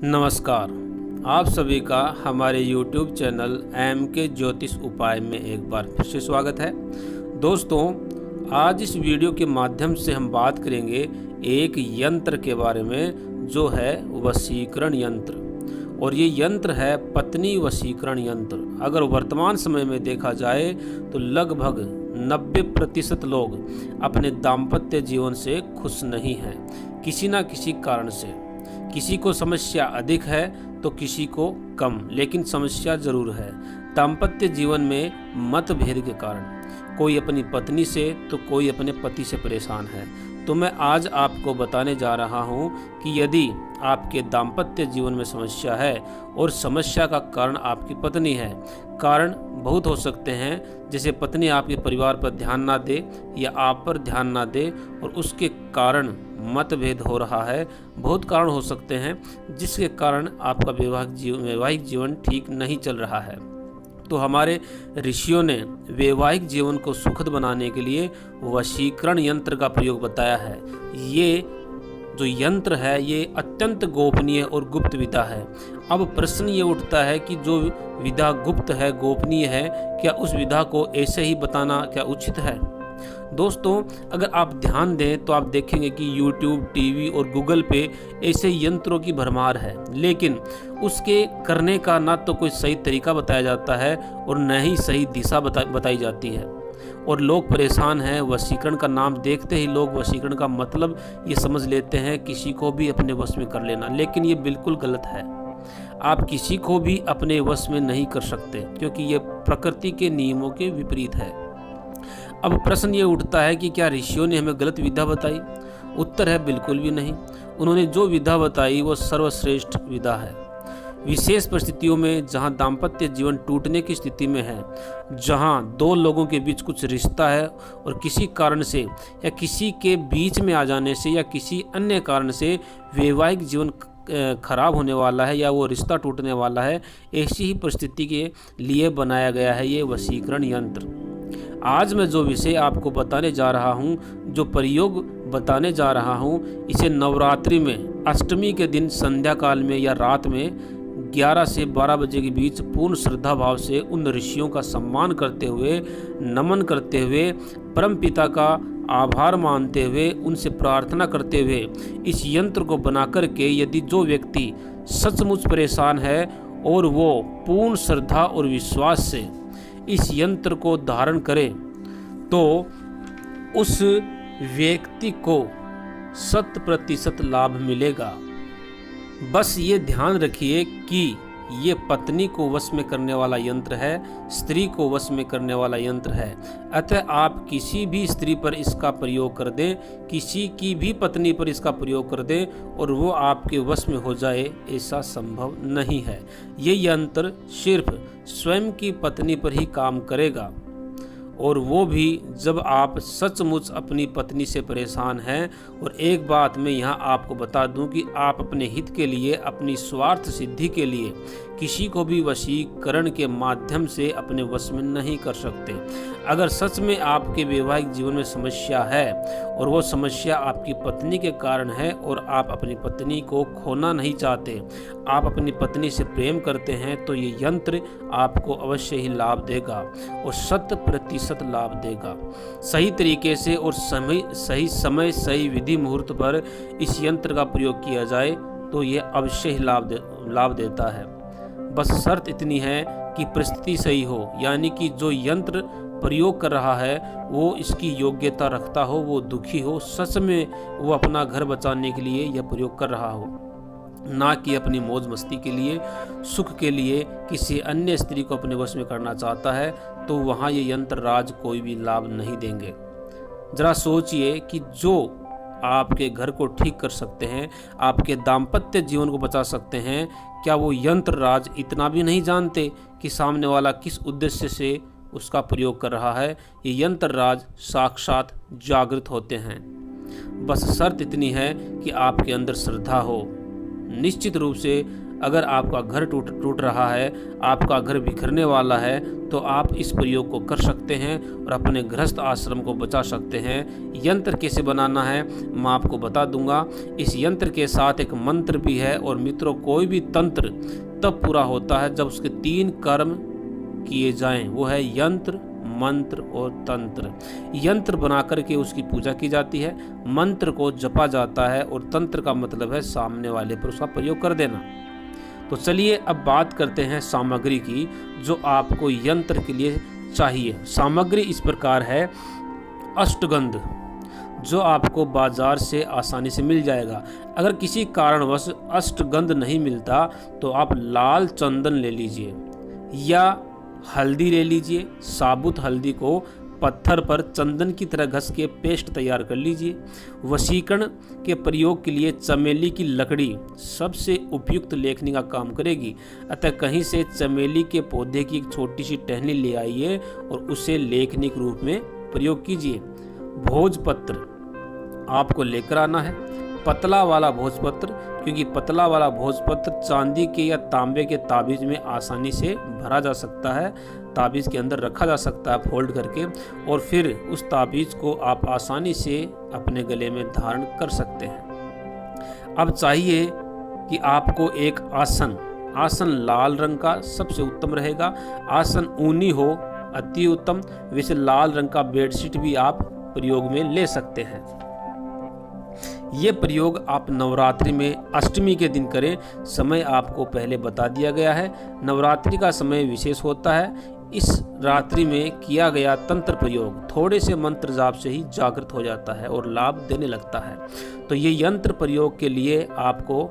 नमस्कार। आप सभी का हमारे YouTube चैनल MK ज्योतिष उपाय में एक बार फिर से स्वागत है। दोस्तों, आज इस वीडियो के माध्यम से हम बात करेंगे एक यंत्र के बारे में जो है वशीकरण यंत्र। और ये यंत्र है पत्नी वशीकरण यंत्र। अगर वर्तमान समय में देखा जाए तो लगभग 90% लोग अपने दाम्पत्य जीवन से खुश नहीं हैं, किसी न किसी कारण से। किसी को समस्या अधिक है तो किसी को कम, लेकिन समस्या ज़रूर है। दाम्पत्य जीवन में मतभेद के कारण कोई अपनी पत्नी से तो कोई अपने पति से परेशान है। तो मैं आज आपको बताने जा रहा हूं कि यदि आपके दाम्पत्य जीवन में समस्या है और समस्या का कारण आपकी पत्नी है। कारण बहुत हो सकते हैं, जैसे पत्नी आपके परिवार पर ध्यान ना दे या आप पर ध्यान ना दे और उसके कारण मतभेद हो रहा है। बहुत कारण हो सकते हैं जिसके कारण आपका वैवाहिक जीवन ठीक नहीं चल रहा है। तो हमारे ऋषियों ने वैवाहिक जीवन को सुखद बनाने के लिए वशीकरण यंत्र का प्रयोग बताया है। ये जो यंत्र है ये अत्यंत गोपनीय और गुप्त विधा है। अब प्रश्न ये उठता है कि जो विधा गुप्त है, गोपनीय है, क्या उस विधा को ऐसे ही बताना क्या उचित है? दोस्तों, अगर आप ध्यान दें तो आप देखेंगे कि YouTube, टीवी और गूगल पे ऐसे यंत्रों की भरमार है, लेकिन उसके करने का ना तो कोई सही तरीका बताया जाता है और न ही सही दिशा बताई जाती है। और लोग परेशान हैं। वशीकरण का नाम देखते ही लोग वशीकरण का मतलब ये समझ लेते हैं किसी को भी अपने वश में कर लेना, लेकिन ये बिल्कुल गलत है। आप किसी को भी अपने वश में नहीं कर सकते, क्योंकि ये प्रकृति के नियमों के विपरीत है। अब प्रश्न ये उठता है कि क्या ऋषियों ने हमें गलत विधा बताई? उत्तर है बिल्कुल भी नहीं। उन्होंने जो विधा बताई वो सर्वश्रेष्ठ विधा है। विशेष परिस्थितियों में जहां दाम्पत्य जीवन टूटने की स्थिति में है, जहां दो लोगों के बीच कुछ रिश्ता है और किसी कारण से या किसी के बीच में आ जाने से या किसी अन्य कारण से वैवाहिक जीवन खराब होने वाला है या वो रिश्ता टूटने वाला है, ऐसी ही परिस्थिति के लिए बनाया गया है ये वशीकरण यंत्र। आज मैं जो विषय आपको बताने जा रहा हूँ, जो प्रयोग बताने जा रहा हूँ, इसे नवरात्रि में अष्टमी के दिन संध्या काल में या रात में 11 से 12 बजे के बीच पूर्ण श्रद्धा भाव से उन ऋषियों का सम्मान करते हुए, नमन करते हुए, परम पिता का आभार मानते हुए, उनसे प्रार्थना करते हुए इस यंत्र को बना करके यदि जो व्यक्ति सचमुच परेशान है और वो पूर्ण श्रद्धा और विश्वास से इस यंत्र को धारण करे तो उस व्यक्ति को 100% लाभ मिलेगा। बस ये ध्यान रखिए कि ये पत्नी को वश में करने वाला यंत्र है, स्त्री को वश में करने वाला यंत्र है। अतः आप किसी भी स्त्री पर इसका प्रयोग कर दें, किसी की भी पत्नी पर इसका प्रयोग कर दें और वो आपके वश में हो जाए, ऐसा संभव नहीं है। ये यंत्र सिर्फ स्वयं की पत्नी पर ही काम करेगा, और वो भी जब आप सचमुच अपनी पत्नी से परेशान हैं। और एक बात मैं यहाँ आपको बता दूं कि आप अपने हित के लिए, अपनी स्वार्थ सिद्धि के लिए किसी को भी वशीकरण के माध्यम से अपने वश में नहीं कर सकते। अगर सच में आपके वैवाहिक जीवन में समस्या है और वो समस्या आपकी पत्नी के कारण है और आप अपनी पत्नी को खोना नहीं चाहते, आप अपनी पत्नी से प्रेम करते हैं, तो ये यंत्र आपको अवश्य ही लाभ देगा और 100% लाभ देगा। सही तरीके से और सही समय सही विधि मुहूर्त पर इस यंत्र का प्रयोग किया जाए तो ये अवश्य ही लाभ देता है। बस शर्त इतनी है कि परिस्थिति सही हो, यानी कि जो यंत्र प्रयोग कर रहा है वो इसकी योग्यता रखता हो, वो दुखी हो, सच में वो अपना घर बचाने के लिए यह प्रयोग कर रहा हो, ना कि अपनी मौज मस्ती के लिए, सुख के लिए किसी अन्य स्त्री को अपने वश में करना चाहता है, तो वहाँ ये यंत्र राज कोई भी लाभ नहीं देंगे। जरा सोचिए कि जो आपके घर को ठीक कर सकते हैं, आपके दाम्पत्य जीवन को बचा सकते हैं, क्या वो यंत्र राज इतना भी नहीं जानते कि सामने वाला किस उद्देश्य से उसका प्रयोग कर रहा है? ये यंत्र राज साक्षात जागृत होते हैं। बस शर्त इतनी है कि आपके अंदर श्रद्धा हो। निश्चित रूप से अगर आपका घर टूट रहा है, आपका घर बिखरने वाला है, तो आप इस प्रयोग को कर सकते हैं और अपने गृहस्थ आश्रम को बचा सकते हैं। यंत्र कैसे बनाना है मैं आपको बता दूंगा। इस यंत्र के साथ एक मंत्र भी है। और मित्रों, कोई भी तंत्र तब पूरा होता है जब उसके 3 कर्म किए जाएं। वो है यंत्र, मंत्र और तंत्र। यंत्र बना करके उसकी पूजा की जाती है, मंत्र को जपा जाता है और तंत्र का मतलब है सामने वाले पर उसका प्रयोग कर देना। तो चलिए अब बात करते हैं सामग्री की जो आपको यंत्र के लिए चाहिए। सामग्री इस प्रकार है, अष्टगंध जो आपको बाजार से आसानी से मिल जाएगा। अगर किसी कारणवश अष्टगंध नहीं मिलता तो आप लाल चंदन ले लीजिए या हल्दी ले लीजिए। साबुत हल्दी को पत्थर पर चंदन की तरह घस के पेस्ट तैयार कर लीजिए। वशीकरण के प्रयोग के लिए चमेली की लकड़ी सबसे उपयुक्त लेखनी का काम करेगी। अतः कहीं से चमेली के पौधे की एक छोटी सी टहनी ले आइए और उसे लेखनी के रूप में प्रयोग कीजिए। भोजपत्र आपको लेकर आना है, पतला वाला भोजपत्र, क्योंकि पतला वाला भोजपत्र चांदी के या तांबे के ताबीज में आसानी से भरा जा सकता है, ताबीज के अंदर रखा जा सकता है फोल्ड करके, और फिर उस ताबीज को आप आसानी से अपने गले में धारण कर सकते हैं। अब चाहिए कि आपको एक आसन लाल रंग का सबसे उत्तम रहेगा। आसन ऊनी हो अति उत्तम। वैसे लाल रंग का बेडशीट भी आप प्रयोग में ले सकते हैं। ये प्रयोग आप नवरात्रि में अष्टमी के दिन करें। समय आपको पहले बता दिया गया है। नवरात्रि का समय विशेष होता है। इस रात्रि में किया गया तंत्र प्रयोग थोड़े से मंत्र जाप से ही जागृत हो जाता है और लाभ देने लगता है। तो ये यंत्र प्रयोग के लिए आपको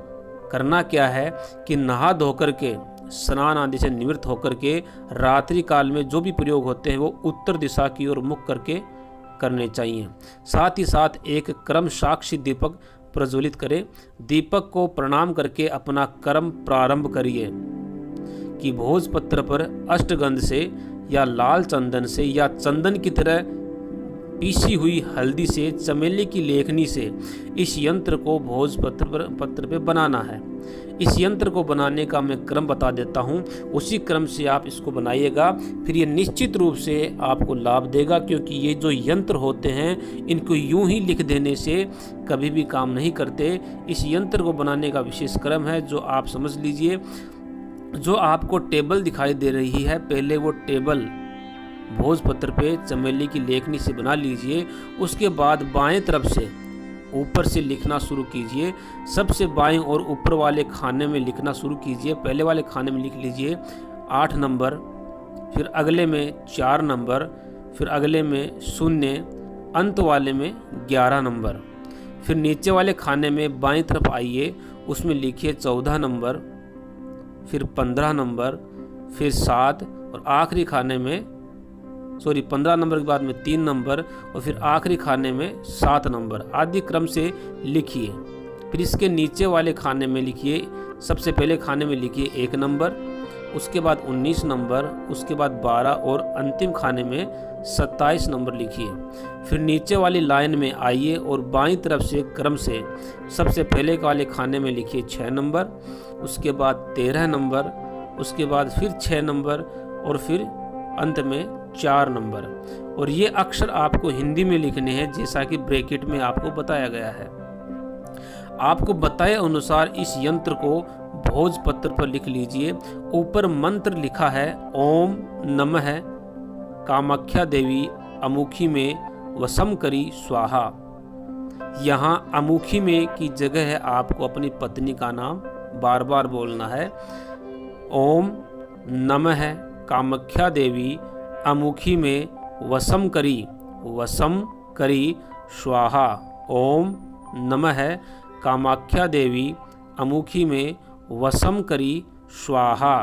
करना क्या है कि नहा धोकर के, स्नान आदि से निवृत्त होकर के रात्रि काल में जो भी प्रयोग होते हैं वो उत्तर दिशा की ओर मुख करके करने चाहिए। साथ ही साथ एक कर्म साक्षी दीपक प्रज्वलित करें। दीपक को प्रणाम करके अपना कर्म प्रारंभ करिए कि भोजपत्र पर अष्टगंध से या लाल चंदन से या चंदन की तरह पीसी हुई हल्दी से, चमेली की लेखनी से इस यंत्र को भोजपत्र पे बनाना है। इस यंत्र को बनाने का मैं क्रम बता देता हूँ, उसी क्रम से आप इसको बनाइएगा। फिर ये निश्चित रूप से आपको लाभ देगा, क्योंकि ये जो यंत्र होते हैं इनको यूं ही लिख देने से कभी भी काम नहीं करते। इस यंत्र को बनाने का विशेष क्रम है जो आप समझ लीजिए। जो आपको टेबल दिखाई दे रही है, पहले वो टेबल भोजपत्र पे चमेली की लेखनी से बना लीजिए। उसके बाद बाएं तरफ से ऊपर से लिखना शुरू कीजिए। सबसे बाएं और ऊपर वाले खाने में लिखना शुरू कीजिए। पहले वाले खाने में लिख लीजिए 8 नंबर, फिर अगले में 4 नंबर, फिर अगले में 0, अंत वाले में 11 नंबर। फिर नीचे वाले खाने में बाएं तरफ आइए, उसमें लिखिए 14 नंबर, फिर 15 नंबर, फिर 7, और आखिरी खाने में 15 नंबर के बाद में 3 नंबर, और फिर आखिरी खाने में 7 नंबर आदि क्रम से लिखिए। फिर इसके नीचे वाले खाने में लिखिए, सबसे पहले खाने में लिखिए 1 नंबर, उसके बाद 19 नंबर, उसके बाद 12 और अंतिम खाने में 27 नंबर लिखिए। फिर नीचे वाली लाइन में आइए और बाईं तरफ से क्रम से सबसे पहले वाले खाने में लिखिए 6 नंबर, उसके बाद 13 नंबर, उसके बाद फिर 6 नंबर और फिर अंत में 4 नंबर। और ये अक्षर आपको हिंदी में लिखने हैं जैसा कि ब्रैकेट में आपको बताया गया है। आपको बताए अनुसार इस यंत्र को भोजपत्र पर लिख लीजिए। ऊपर मंत्र लिखा है ओम नमः कामाख्या देवी अमुखी में वसम करी स्वाहा। यहाँ अमुखी में की जगह है आपको अपनी पत्नी का नाम बार बार बोलना है। ओम नमः कामाख्या देवी अमुखी में वसम करी स्वाहा। ओम नमः कामाख्या देवी अमुखी में वसम करी स्वाहा।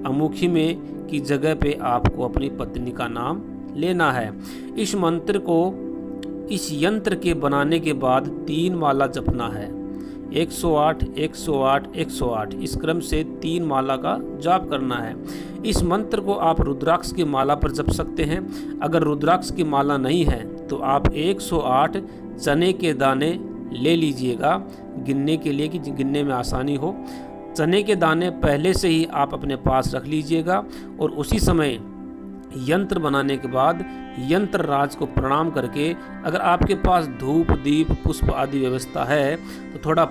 अमुखी में की जगह पे आपको अपनी पत्नी का नाम लेना है। इस मंत्र को इस यंत्र के बनाने के बाद 3 माला जपना है। 108 108 108 इस क्रम से 3 माला का जाप करना है। इस मंत्र को आप रुद्राक्ष की माला पर जप सकते हैं। अगर रुद्राक्ष की माला नहीं है तो आप 108 चने के दाने ले लीजिएगा गिनने के लिए कि गिनने में आसानी हो। चने के दाने पहले से ही आप अपने पास रख लीजिएगा और उसी समय यंत्र बनाने के बाद यंत्र राज को प्रणाम करके, अगर आपके पास धूप दीप पुष्प आदि व्यवस्था है तो थोड़ा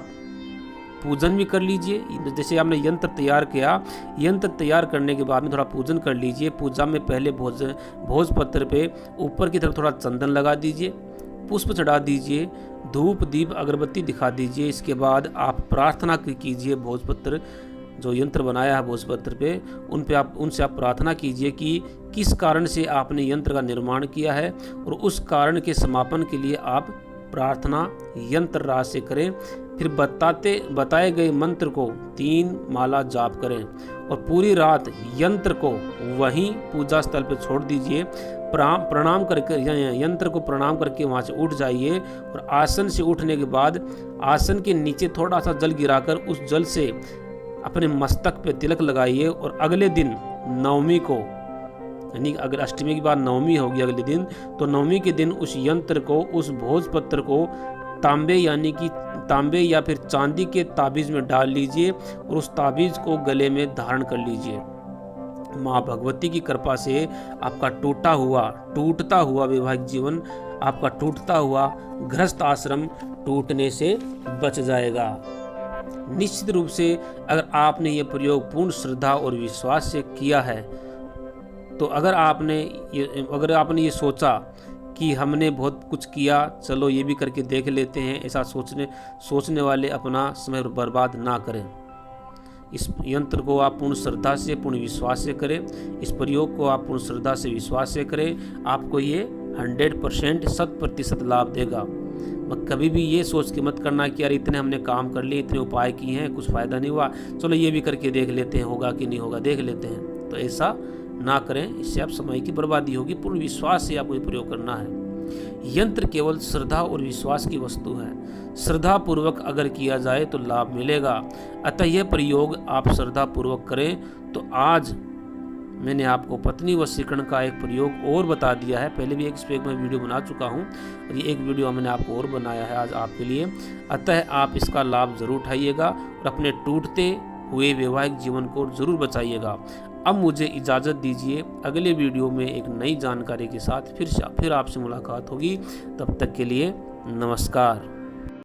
पूजन भी कर लीजिए। जैसे आपने यंत्र तैयार किया, यंत्र तैयार करने के बाद में थोड़ा पूजन कर लीजिए। पूजा में पहले भोजपत्र पे ऊपर की तरफ थोड़ा चंदन लगा दीजिए, पुष्प चढ़ा दीजिए, धूप दीप अगरबत्ती दिखा दीजिए। इसके बाद आप प्रार्थना कीजिए। भोजपत्र जो यंत्र बनाया है भोजपत्र पे, उनसे आप प्रार्थना कीजिए कि किस कारण से आपने यंत्र का निर्माण किया है, और उस कारण के समापन के लिए आप प्रार्थना यंत्र राज से करें। फिर बताए गए मंत्र को 3 माला जाप करें और पूरी रात यंत्र को वहीं पूजा स्थल पर छोड़ दीजिए। प्रणाम करके यंत्र को प्रणाम करके वहाँ से उठ जाइए और आसन से उठने के बाद आसन के नीचे थोड़ा सा जल गिराकर उस जल से अपने मस्तक पे तिलक लगाइए। और अगले दिन नवमी को, यानी अगर अष्टमी के बाद नवमी होगी अगले दिन, तो नवमी के दिन उस यंत्र को, उस भोजपत्र को तांबे या फिर चांदी के ताबीज में डाल लीजिए और उस ताबीज को गले में धारण कर लीजिए। माँ भगवती की कृपा से आपका टूटता हुआ वैवाहिक जीवन, आपका टूटता हुआ गृहस्थ आश्रम टूटने से बच जाएगा। निश्चित रूप से अगर आपने ये प्रयोग पूर्ण श्रद्धा और विश्वास से किया है, तो अगर आपने ये सोचा कि हमने बहुत कुछ किया, चलो ये भी करके देख लेते हैं, ऐसा सोचने वाले अपना समय बर्बाद ना करें। इस यंत्र को आप पूर्ण श्रद्धा से, पूर्ण विश्वास से करें। इस प्रयोग को आप पूर्ण श्रद्धा से, विश्वास से करें। आपको ये 100% 100% लाभ देगा। कभी भी ये सोच के मत करना कि यार इतने हमने काम कर लिए, इतने उपाय किए हैं, कुछ फ़ायदा नहीं हुआ, चलो ये भी करके देख लेते हैं, होगा कि नहीं होगा देख लेते हैं। तो ऐसा ना करें, इससे आप समय की बर्बादी होगी। पूर्ण विश्वास से आपको ये प्रयोग करना है। यंत्र केवल श्रद्धा और विश्वास की वस्तु है। श्रद्धा पूर्वक अगर किया जाए तो लाभ मिलेगा। अतः यह प्रयोग आप श्रद्धा पूर्वक करें। तो आज मैंने आपको पत्नी वशीकरण का एक प्रयोग और बता दिया है। पहले भी एक मैं वीडियो बना चुका हूँ और ये एक वीडियो मैंने आपको और बनाया है आज आपके लिए। अतः आप इसका लाभ ज़रूर उठाइएगा और अपने टूटते हुए वैवाहिक जीवन को ज़रूर बचाइएगा। अब मुझे इजाज़त दीजिए, अगले वीडियो में एक नई जानकारी के साथ फिर आपसे मुलाकात होगी। तब तक के लिए नमस्कार।